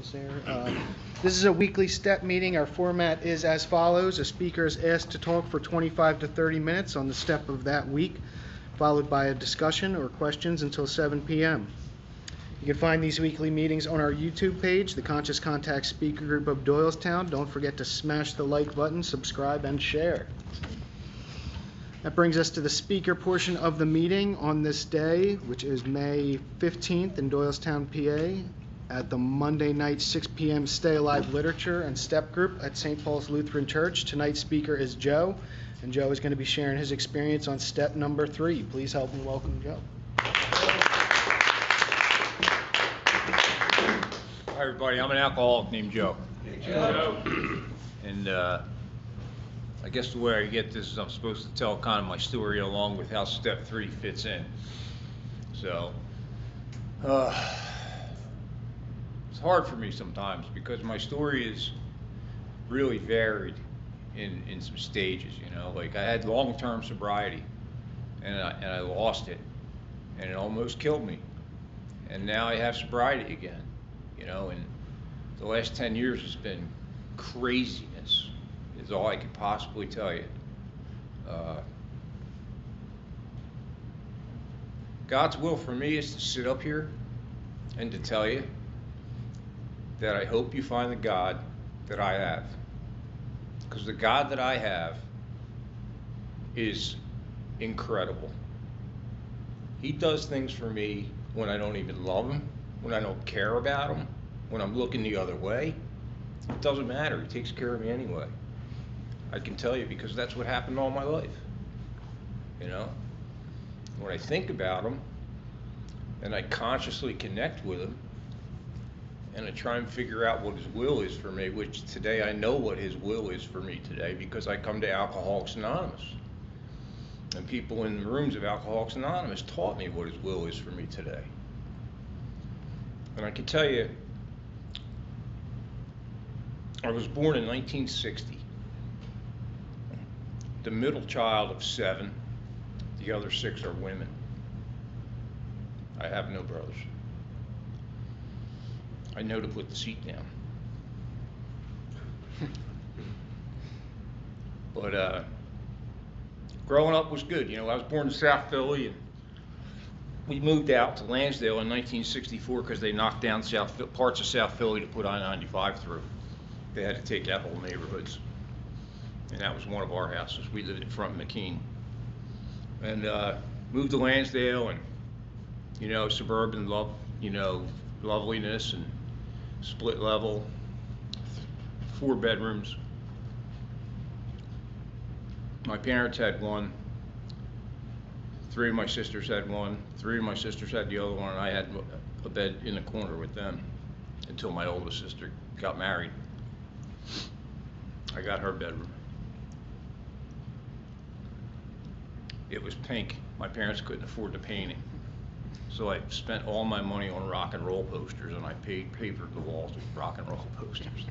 questions there. This is a weekly STEP meeting. Our format is as follows. A speaker is asked to talk for 25 to 30 minutes on the STEP of that week, followed by a discussion or questions until 7 p.m. You can find these weekly meetings on our YouTube page, the Conscious Contact Speaker Group of Doylestown. Don't forget to smash the like button, subscribe, and share. That brings us to the speaker portion of the meeting on this day, which is May 15th in Doylestown, PA, at the Monday night 6 p.m. Stay Alive Literature and Step Group at St. Paul's Lutheran Church. Tonight's speaker is Joe, and Joe is going to be sharing his experience on step number 3. Please help me welcome Joe. Hi everybody, I'm an alcoholic named Joe. Hey Joe. And I guess the way I get this is I'm supposed to tell kind of my story along with how step 3 fits in. So, it's hard for me sometimes because my story is really varied in some stages, you know. Like I had long-term sobriety and I lost it and it almost killed me. And now I have sobriety again, you know, and the last 10 years has been craziness. Is all I could possibly tell you. God's will for me is to sit up here and to tell you that I hope you find the God that I have. Because the God that I have is incredible. He does things for me when I don't even love him, when I don't care about him, when I'm looking the other way. It doesn't matter. He takes care of me anyway. I can tell you because that's what happened all my life. You know, when I think about him and I consciously connect with him and I try and figure out what his will is for me, which today I know what his will is for me today because I come to Alcoholics Anonymous. And people in the rooms of Alcoholics Anonymous taught me what his will is for me today. And I can tell you, I was born in 1960. The middle child of 7, the other 6 are women. I have no brothers. I know to put the seat down. But growing up was good. You know, I was born in South Philly, and we moved out to Lansdale in 1964 because they knocked down parts of South Philly to put I-95 through. They had to take out whole neighborhoods. And that was one of our houses. We lived in front of McKean. And moved to Lansdale, and you know, suburban loveliness and split level, 4 bedrooms. My parents had one. 3 of my sisters had one. 3 of my sisters had the other one, and I had a bed in the corner with them until my oldest sister got married. I got her bedroom. It was pink. My parents couldn't afford to paint it. So I spent all my money on rock and roll posters, and I papered the walls with rock and roll posters.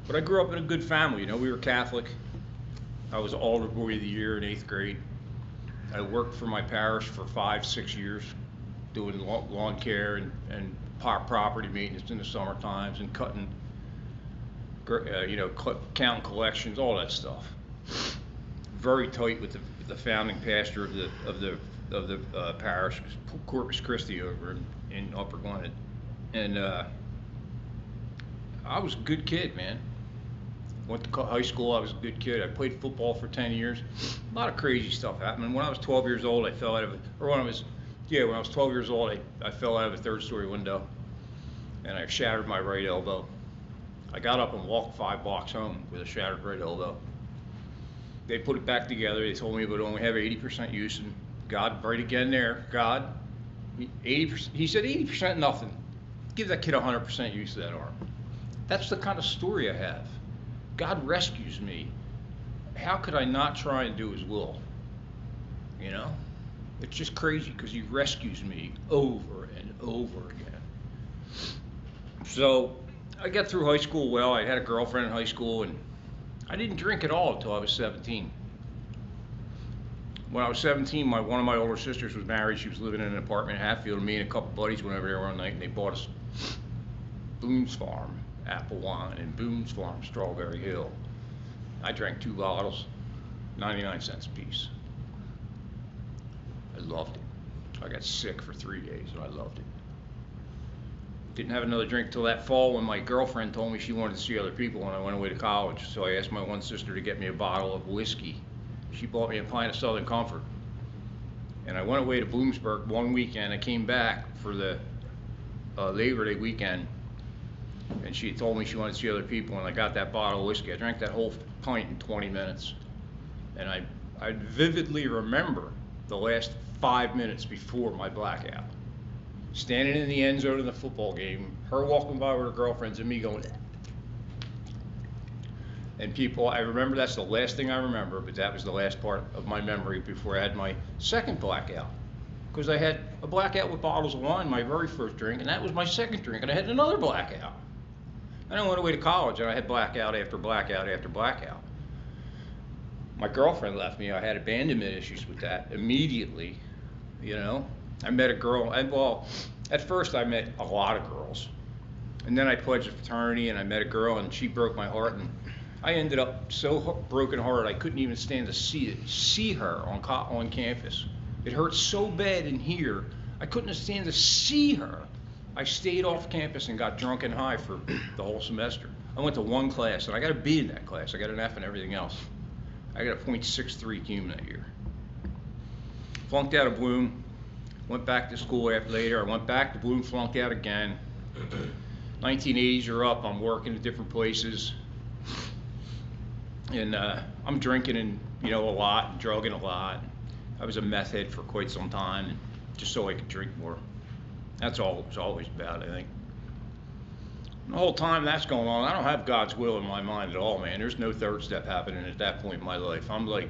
But I grew up in a good family. You know, we were Catholic. I was Altar Boy of the Year in 8th grade. I worked for my parish for 5-6 years, doing lawn care and property maintenance in the summer times and cutting, you know, counting collections, all that stuff. Very tight with the founding pastor of the parish, Corpus Christi over in Upper Glen, and I was a good kid, man. Went to high school. I was a good kid. I played football for 10 years. A lot of crazy stuff happened. When I was 12 years old, I fell out of when I was 12 years old, I fell out of a 3rd-story window, and I shattered my right elbow. I got up and walked 5 blocks home with a shattered right elbow. They put it back together. They told me it would only have 80% use, and God, right again there, God, 80%. He said 80% nothing. Give that kid 100% use of that arm. That's the kind of story I have. God rescues me. How could I not try and do his will? You know? It's just crazy because he rescues me over and over again. So I got through high school well. I had a girlfriend in high school, and I didn't drink at all until I was 17. When I was 17, one of my older sisters was married. She was living in an apartment in Hatfield, and me and a couple buddies went over there one night, and they bought us Boone's Farm apple wine and Boone's Farm Strawberry Hill. I drank 2 bottles, 99 cents a piece. I loved it. I got sick for 3 days, and I loved it. Didn't have another drink till that fall when my girlfriend told me she wanted to see other people when I went away to college. So I asked my one sister to get me a bottle of whiskey. She bought me a pint of Southern Comfort. And I went away to Bloomsburg one weekend. I came back for the Labor Day weekend, and she told me she wanted to see other people, and I got that bottle of whiskey. I drank that whole pint in 20 minutes. And I vividly remember the last 5 minutes before my blackout. Standing in the end zone of the football game, her walking by with her girlfriends and me going, and people, I remember that's the last thing I remember, but that was the last part of my memory before I had my second blackout. Because I had a blackout with bottles of wine, my very first drink, and that was my second drink, and I had another blackout. And I went away to college, and I had blackout after blackout after blackout. My girlfriend left me. I had abandonment issues with that immediately, you know. I met a girl, and well, at first I met a lot of girls. And then I pledged a fraternity, and I met a girl, and she broke my heart, and I ended up so broken hearted I couldn't even stand to see her on campus. It hurt so bad in here, I couldn't stand to see her. I stayed off campus and got drunk and high for the whole semester. I went to one class, and I got a B in that class. I got an F in everything else. I got a .63 cum that year. Flunked out of Bloom, went back to school later. I went back to Bloom, flunked out again. 1980s are up, I'm working at different places. And I'm drinking and, you know, a lot, and drugging a lot. I was a meth head for quite some time, and just so I could drink more. That's all it was always about, I think. The whole time that's going on, I don't have God's will in my mind at all, man. There's no third step happening at that point in my life. I'm like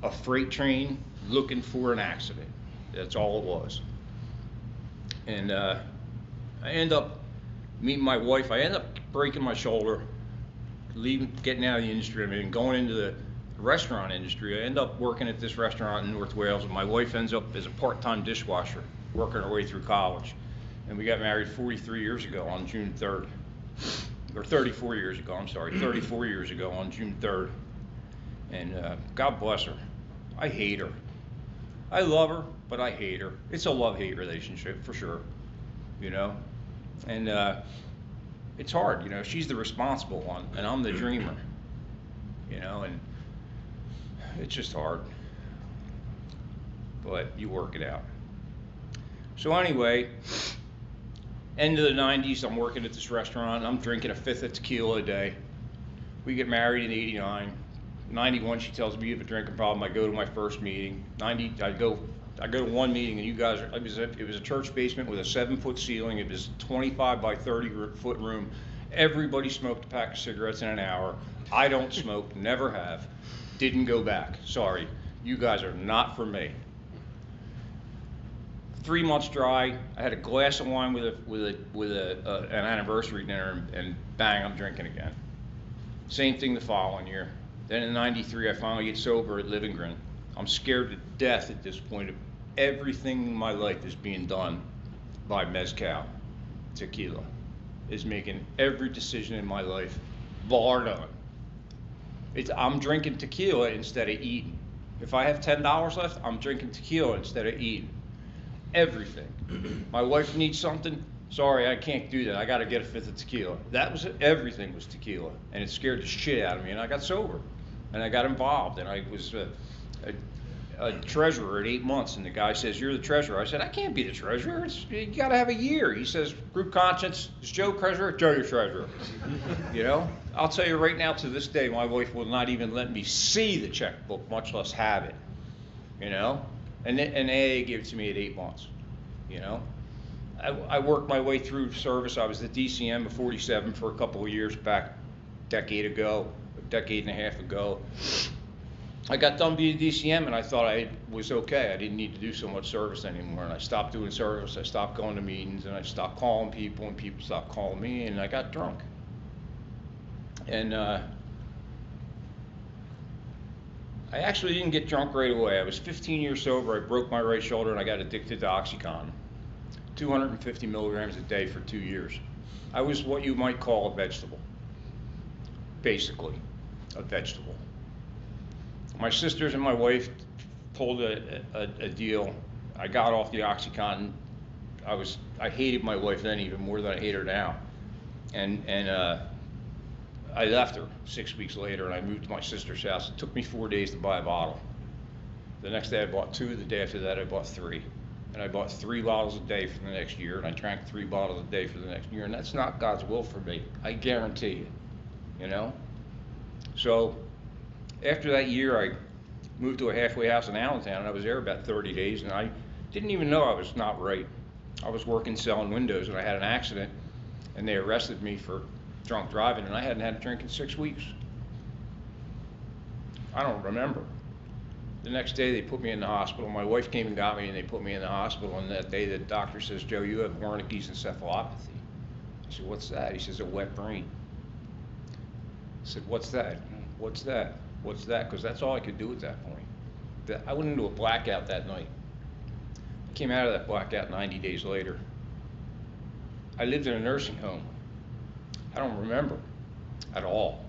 a freight train looking for an accident. That's all it was. And I end up meeting my wife. I end up breaking my shoulder, getting out of the industry. I mean, going into the restaurant industry. I end up working at this restaurant in North Wales, and my wife ends up as a part-time dishwasher, working her way through college. And we got married 43 years ago on June 3rd. Or 34 years ago, I'm sorry, 34 years ago on June 3rd. And God bless her. I hate her. I love her, but I hate her. It's a love-hate relationship for sure, you know. And it's hard, you know. She's the responsible one, and I'm the dreamer, you know. And it's just hard, but you work it out. So anyway, end of the 90s, I'm working at this restaurant. I'm drinking a fifth of tequila a day. We get married in 89. 91, she tells me you have a drinking problem. I go to my first meeting. 90, I go to one meeting, and you guys, it was a church basement with a 7-foot ceiling. It was 25 by 30 foot room. Everybody smoked a pack of cigarettes in an hour. I don't smoke, never have. Didn't go back. Sorry, you guys are not for me. 3 months dry. I had a glass of wine with an anniversary dinner, and bang, I'm drinking again. Same thing the following year. Then in '93, I finally get sober at Livingren. I'm scared to death at this point. Everything in my life is being done by mezcal, tequila. Is making every decision in my life, bar none. I'm drinking tequila instead of eating. If I have $10 left, I'm drinking tequila instead of eating. Everything. My wife needs something. Sorry, I can't do that. I got to get a fifth of tequila. That was it. Everything was tequila, and it scared the shit out of me. And I got sober, and I got involved, and I was a treasurer at 8 months. And the guy says, "You're the treasurer." I said, "I can't be the treasurer. You got to have a year." He says, "Group conscience. Is Joe treasurer? Joe, your treasurer." You know, I'll tell you right now. To this day, my wife will not even let me see the checkbook, much less have it. You know, and AA gave it to me at 8 months. You know. I worked my way through service. I was the DCM of 47 for a couple of years back, a decade and a half ago. I got done being DCM, and I thought I was okay. I didn't need to do so much service anymore, and I stopped doing service. I stopped going to meetings, and I stopped calling people, and people stopped calling me, and I got drunk. And I actually didn't get drunk right away. I was 15 years sober. I broke my right shoulder, and I got addicted to OxyContin. 250 milligrams a day for 2 years. I was what you might call a vegetable, basically, a vegetable. My sisters and my wife pulled a deal. I got off the OxyContin. I hated my wife then even more than I hate her now. And I left her 6 weeks later, and I moved to my sister's house. It took me 4 days to buy a bottle. The next day I bought 2. The day after that I bought 3. And I bought 3 bottles a day for the next year, and I drank 3 bottles a day for the next year. And that's not God's will for me. I guarantee you. You know. So after that year, I moved to a halfway house in Allentown, and I was there about 30 days, and I didn't even know I was not right. I was working selling windows, and I had an accident, and they arrested me for drunk driving, and I hadn't had a drink in 6 weeks. I don't remember. The next day they put me in the hospital. My wife came and got me, and they put me in the hospital, and that day the doctor says, "Joe, you have Wernicke's encephalopathy." I said, "What's that?" He says, "A wet brain." I said, "What's that? What's that? What's that?" Because that's all I could do at that point. I went into a blackout that night. I came out of that blackout 90 days later. I lived in a nursing home. I don't remember at all.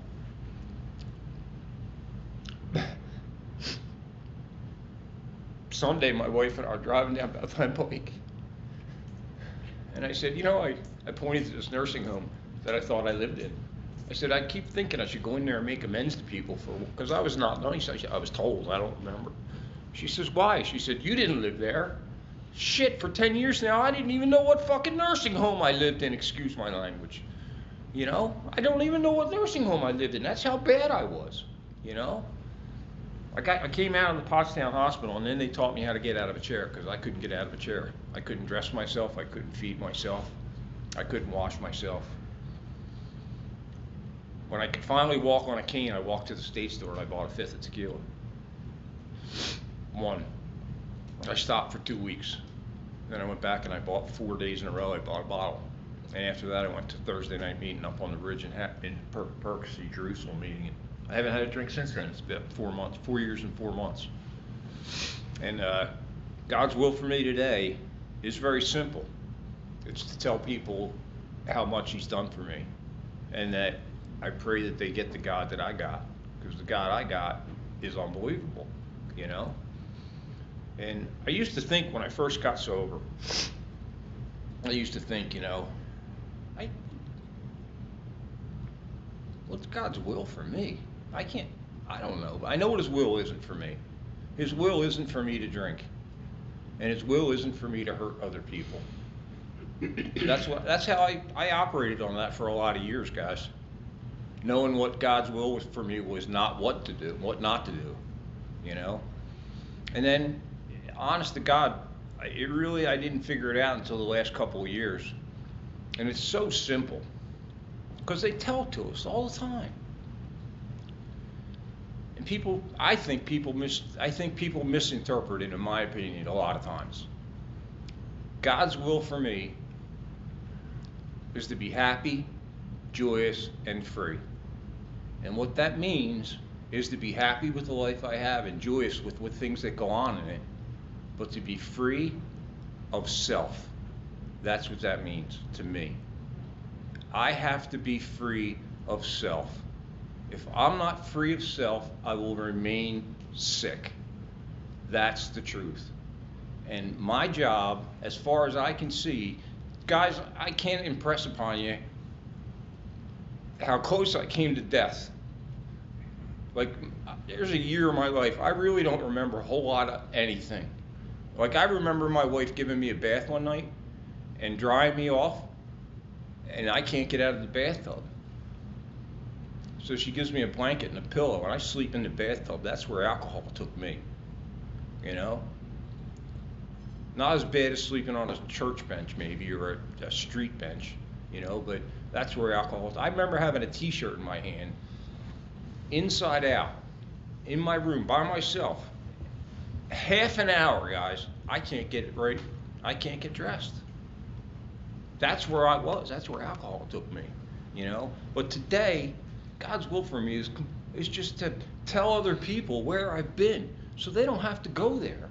Sunday, my wife and I are driving down Bethlehem Pike, and I said, I pointed to this nursing home that I thought I lived in. I said, I keep thinking I should go in there and make amends to people because I was not nice. I was told, I don't remember. She says, "Why?" She said, "You didn't live there." Shit, for 10 years now, I didn't even know what fucking nursing home I lived in, excuse my language. I don't even know what nursing home I lived in. That's how bad I was, I came out of the Pottstown Hospital, and then they taught me how to get out of a chair because I couldn't get out of a chair. I couldn't dress myself. I couldn't feed myself. I couldn't wash myself. When I could finally walk on a cane, I walked to the state store and I bought a 5th of tequila. 1. I stopped for 2 weeks. Then I went back and I bought 4 days in a row. I bought a bottle. And after that, I went to Thursday night meeting up on the bridge in Percy, Jerusalem meeting. I haven't had a drink since then. It's been 4 months, 4 years and 4 months. And God's will for me today is very simple. It's to tell people how much He's done for me, and that I pray that they get the God that I got, because the God I got is unbelievable, And I used to think when I first got sober, what's God's will for me? I don't know. I know what His will isn't for me. His will isn't for me to drink, and His will isn't for me to hurt other people. That's how I operated on that for a lot of years, guys. Knowing what God's will was for me was not what to do, what not to do, And then, honest to God, I didn't figure it out until the last couple of years. And it's so simple, because they tell it to us all the time. And I think people misinterpret it, in my opinion, a lot of times. God's will for me is to be happy, joyous, and free. And what that means is to be happy with the life I have and joyous with things that go on in it, but to be free of self. That's what that means to me. I have to be free of self. If I'm not free of self, I will remain sick. That's the truth. And my job, as far as I can see, guys, I can't impress upon you how close I came to death. Like, there's a year of my life, I really don't remember a whole lot of anything. Like, I remember my wife giving me a bath one night and drying me off, and I can't get out of the bathtub. So she gives me a blanket and a pillow, and I sleep in the bathtub. That's where alcohol took me, Not as bad as sleeping on a church bench, maybe, or a street bench, but that's where alcohol is. I remember having a T-shirt in my hand, inside out, in my room, by myself. Half an hour, guys, I can't get it right. I can't get dressed. That's where I was. That's where alcohol took me, But today, God's will for me is just to tell other people where I've been so they don't have to go there.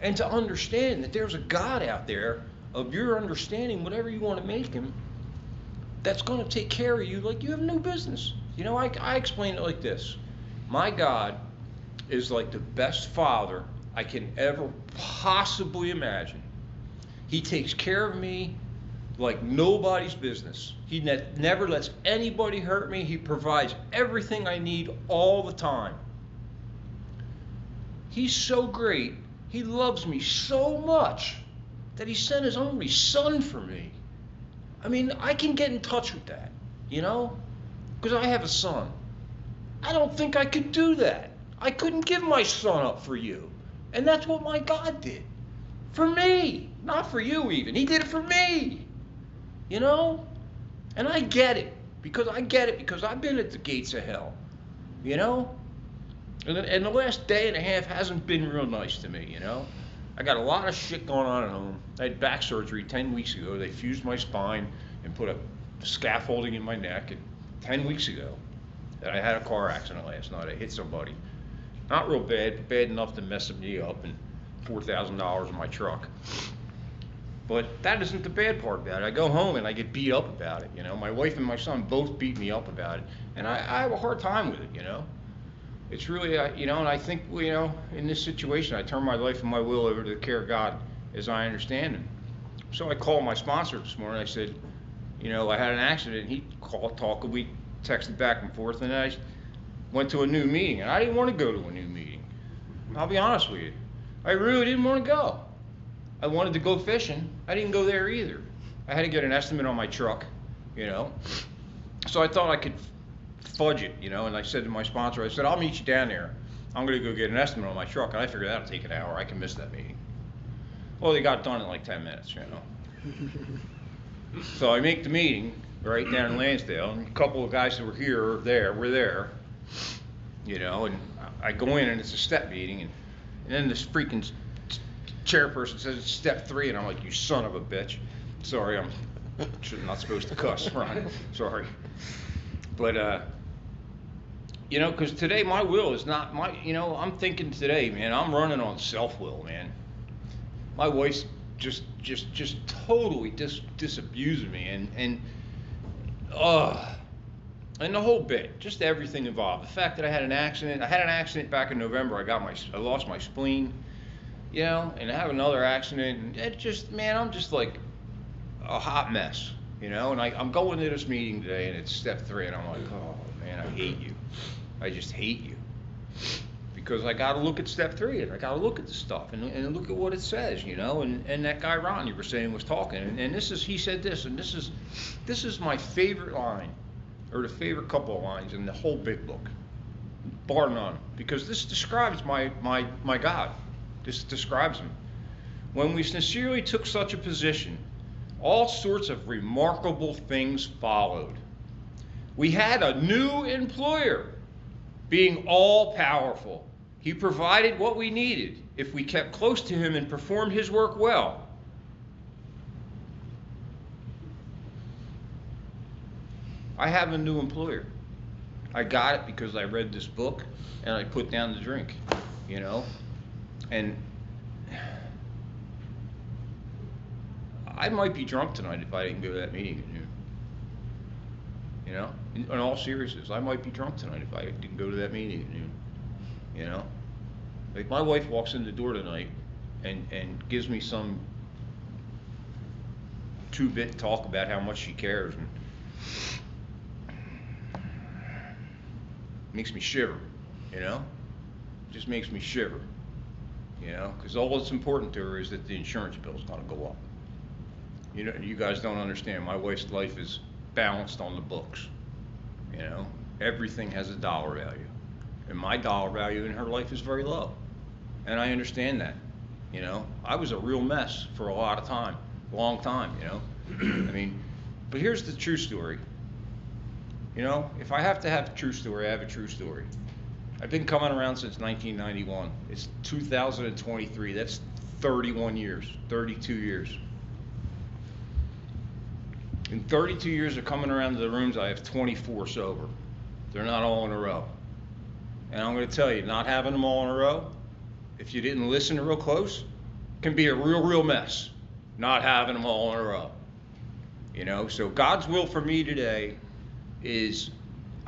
And to understand that there's a God out there of your understanding, whatever you want to make Him, that's going to take care of you like you have no business. You know, I explain it like this. My God is like the best father I can ever possibly imagine. He takes care of me like nobody's business. He never lets anybody hurt me. He provides everything I need all the time. He's so great. He loves me so much that he sent his only son for me. I mean, I can get in touch with that, you know, because I have a son. I don't think I could do that. I couldn't give my son up for you. And that's what my God did. For me. Not for you even. He did it for me. You know? And I get it. Because I've been at the gates of hell. You know? And the last day and a half hasn't been real nice to me, you know? I got a lot of shit going on at home. I had back surgery 10 weeks ago. They fused my spine and put a scaffolding in my neck. And 10 weeks ago, that I had a car accident last night. I hit somebody. Not real bad, but bad enough to mess me up and $4,000 in my truck. But that isn't the bad part about it. I go home and I get beat up about it, you know. My wife and my son both beat me up about it. And I have a hard time with it, you know. It's really, you know, and I think, you know, in this situation, I turn my life and my will over to the care of God as I understand Him. So I called my sponsor this morning. I said, you know, I had an accident. He called, talked, we texted back and forth, and I went to a new meeting. And I didn't want to go to a new meeting. I'll be honest with you. I really didn't want to go. I wanted to go fishing. I didn't go there either. I had to get an estimate on my truck, you know. So I thought I could fudge it, you know, and I said to my sponsor, I said, I'll meet you down there. I'm going to go get an estimate on my truck. And I figured that'll take an hour. I can miss that meeting. Well, they got done in like 10 minutes, you know. So I make the meeting right down in Lansdale, and a couple of guys that were here were there, you know, and I go in and it's a step meeting, and then this freaking chairperson says it's step 3, and I'm like, you son of a bitch. Sorry, I'm not supposed to cuss, Ron. Sorry. But, you know, because today my will is not my, you know, I'm thinking today, man, I'm running on self-will, man. My wife's just totally disabusing me, and the whole bit, just everything involved. The fact that I had an accident back in November. I lost my spleen, you know, and I have another accident, and it just, man, I'm just like a hot mess, you know. And I'm going to this meeting today, and it's step 3, and I'm like, oh man, I hate you. I just hate you. Because I got to look at step 3, and I got to look at the stuff and look at what it says, you know. And that guy Ron you were saying was talking, and he said this, and this is my favorite line, or the favorite couple of lines in the whole big book, bar none, because this describes my God. This describes him. When we sincerely took such a position, all sorts of remarkable things followed. We had a new employer, being all powerful. He provided what we needed if we kept close to him and performed his work well. I have a new employer. I got it because I read this book and I put down the drink, you know. And I might be drunk tonight if I didn't go to that meeting at noon. You know, in all seriousness, I might be drunk tonight if I didn't go to that meeting at noon. You know, like my wife walks in the door tonight and gives me some 2-bit talk about how much she cares, and makes me shiver. You know, just makes me shiver. You know, because all that's important to her is that the insurance bill's going to go up. You know, you guys don't understand. My wife's life is balanced on the books. You know, everything has a dollar value, and my dollar value in her life is very low, and I understand that. You know, I was a real mess for a lot of time, long time. You know, I mean, but here's the true story. You know, if I have to have a true story, I have a true story. I've been coming around since 1991. It's 2023. That's 31 years, 32 years. In 32 years of coming around to the rooms, I have 24 sober. They're not all in a row. And I'm going to tell you, not having them all in a row, if you didn't listen real close, can be a real mess. Not having them all in a row. You know, so God's will for me today is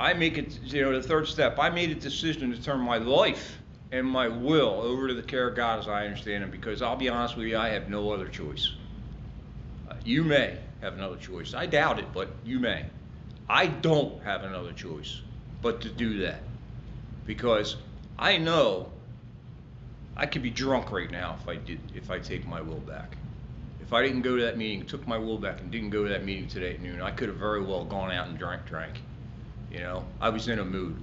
I make it, the third step, I made a decision to turn my life and my will over to the care of God as I understand Him, because I'll be honest with you, I have no other choice. You may have another choice. I doubt it, but you may. I don't have another choice but to do that, because I know I could be drunk right now if I take my will back. If I didn't go to that meeting, took my will back and didn't go to that meeting today at noon, I could have very well gone out and drank. I was in a mood,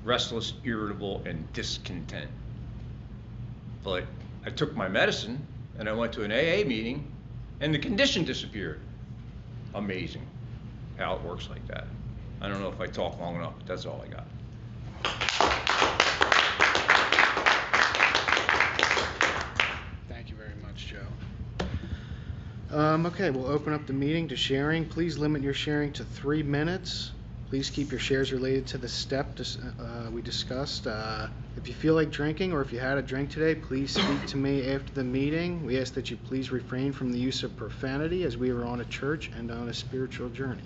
restless, irritable, and discontent. But I took my medicine and I went to an AA meeting and the condition disappeared. Amazing how it works like that. I don't know if I talk long enough, but that's all I got. Thank you very much, Joe. Okay, we'll open up the meeting to sharing. Please limit your sharing to 3 minutes. Please keep your shares related to the step we discussed. If you feel like drinking or if you had a drink today, please speak to me after the meeting. We ask that you please refrain from the use of profanity, as we are on a church and on a spiritual journey.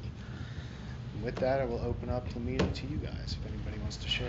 And with that, I will open up the meeting to you guys if anybody wants to share.